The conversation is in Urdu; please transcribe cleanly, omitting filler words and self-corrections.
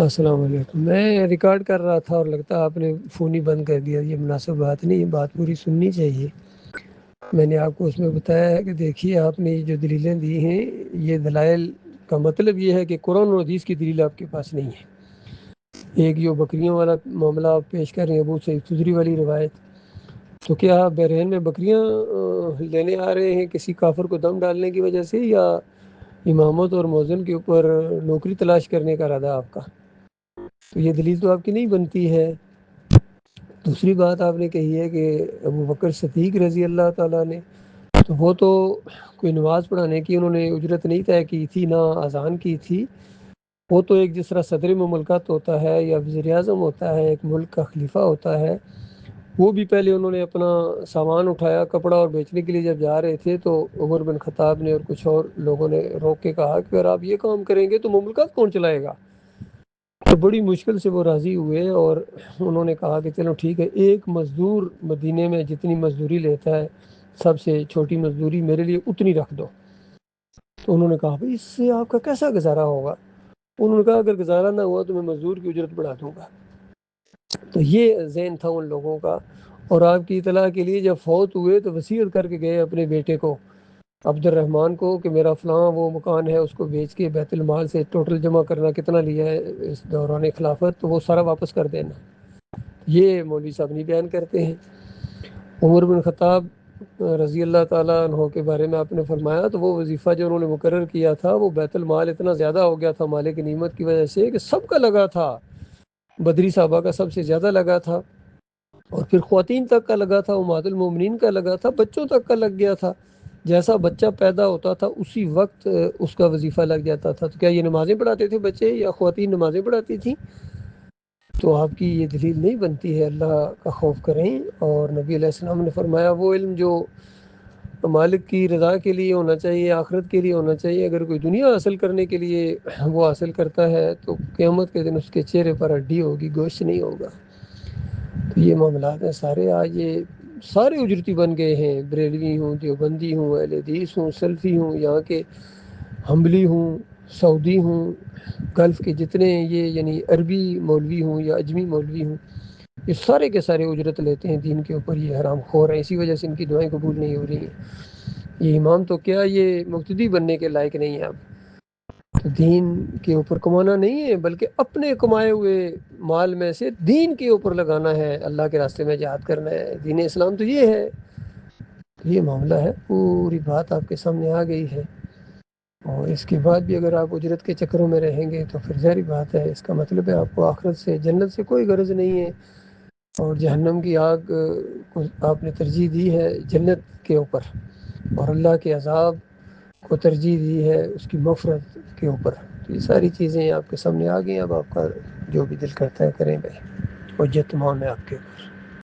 السلام علیکم. میں ریکارڈ کر رہا تھا اور لگتا ہے آپ نے فون ہی بند کر دیا. یہ مناسب بات نہیں, بات پوری سننی چاہیے. میں نے آپ کو اس میں بتایا ہے کہ دیکھیے آپ نے جو دلیلیں دی ہیں, یہ دلائل کا مطلب یہ ہے کہ قرآن اور حدیث کی دلیل آپ کے پاس نہیں ہے. ایک جو بکریوں والا معاملہ آپ پیش کر رہے ہیں, ابو سعید خدری والی روایت, تو کیا بحرین میں بکریاں لینے آ رہے ہیں کسی کافر کو دم ڈالنے کی وجہ سے, یا امامت اور مؤذن کے اوپر نوکری تلاش کرنے کا ارادہ آپ کا؟ تو یہ دلیل تو آپ کی نہیں بنتی ہے. دوسری بات آپ نے کہی ہے کہ ابو بکر صدیق رضی اللہ تعالیٰ نے, تو وہ تو کوئی نماز پڑھانے کی انہوں نے اجرت نہیں طے کی تھی, نہ اذان کی تھی. وہ تو ایک جس طرح صدر مملکت ہوتا ہے یا وزیر اعظم ہوتا ہے, ایک ملک کا خلیفہ ہوتا ہے, وہ بھی پہلے انہوں نے اپنا سامان اٹھایا کپڑا اور بیچنے کے لیے جب جا رہے تھے, تو عمر بن خطاب نے اور کچھ اور لوگوں نے روک کے کہا کہ اگر آپ یہ کام کریں گے تو مملکت کون چلائے گا. تو بڑی مشکل سے وہ راضی ہوئے اور انہوں نے کہا کہ چلو ٹھیک ہے, ایک مزدور مدینے میں جتنی مزدوری لیتا ہے, سب سے چھوٹی مزدوری میرے لیے اتنی رکھ دو. تو انہوں نے کہا بھائی اس سے آپ کا کیسا گزارا ہوگا؟ انہوں نے کہا اگر گزارا نہ ہوا تو میں مزدور کی اجرت بڑھا دوں گا. تو یہ ذہن تھا ان لوگوں کا. اور آپ کی اطلاع کے لیے جب فوت ہوئے تو وصیت کر کے گئے اپنے بیٹے کو, عبد الرحمن کو, کہ میرا فلاں وہ مکان ہے اس کو بیچ کے بیت المال سے ٹوٹل جمع کرنا کتنا لیا ہے اس دوران خلافت, تو وہ سارا واپس کر دینا. یہ مولوی صاحب نہیں بیان کرتے ہیں. عمر بن خطاب رضی اللہ تعالیٰ عنہ کے بارے میں آپ نے فرمایا, تو وہ وظیفہ جو انہوں نے مقرر کیا تھا وہ بیت المال اتنا زیادہ ہو گیا تھا مالک نعمت کی وجہ سے کہ سب کا لگا تھا. بدری صحابہ کا سب سے زیادہ لگا تھا, اور پھر خواتین تک کا لگا تھا, امہات المومنین کا لگا تھا, بچوں تک کا لگ گیا تھا. جیسا بچہ پیدا ہوتا تھا اسی وقت اس کا وظیفہ لگ جاتا تھا. تو کیا یہ نمازیں پڑھاتے تھے بچے, یا خواتین نمازیں پڑھاتی تھیں؟ تو آپ کی یہ دلیل نہیں بنتی ہے. اللہ کا خوف کریں. اور نبی علیہ السلام نے فرمایا وہ علم جو مالک کی رضا کے لیے ہونا چاہیے, آخرت کے لیے ہونا چاہیے, اگر کوئی دنیا حاصل کرنے کے لیے وہ حاصل کرتا ہے تو قیامت کے دن اس کے چہرے پر ہڈی ہوگی, گوشت نہیں ہوگا. تو یہ معاملات ہیں سارے. آج یہ سارے اجرتی بن گئے ہیں, بریلوی ہوں, دیوبندی ہوں, اہل حدیث ہوں, سلفی ہوں, یہاں کے حنبلی ہوں, سعودی ہوں, گلف کے جتنے یہ یعنی عربی مولوی ہوں یا اجمی مولوی ہوں, یہ سارے کے سارے اجرت لیتے ہیں دین کے اوپر. یہ حرام خور ہیں, اسی وجہ سے ان کی دعائیں قبول نہیں ہو رہی ہیں. یہ امام تو کیا یہ مقتدی بننے کے لائق نہیں ہے. اب تو دین کے اوپر کمانا نہیں ہے, بلکہ اپنے کمائے ہوئے مال میں سے دین کے اوپر لگانا ہے, اللہ کے راستے میں جہاد کرنا ہے. دین اسلام تو یہ ہے. یہ معاملہ ہے, پوری بات آپ کے سامنے آ گئی ہے. اور اس کے بعد بھی اگر آپ اجرت کے چکروں میں رہیں گے تو پھر ظاہری بات ہے, اس کا مطلب ہے آپ کو آخرت سے, جنت سے کوئی غرض نہیں ہے, اور جہنم کی آگ کو آپ نے ترجیح دی ہے جنت کے اوپر, اور اللہ کے عذاب کو ترجیح دی ہے اس کی مغفرت کے اوپر. تو یہ ساری چیزیں آپ کے سامنے آ گئی. اب آپ کا جو بھی دل کرتا ہے کریں بھائی, حجت تمام ہے آپ کے اوپر.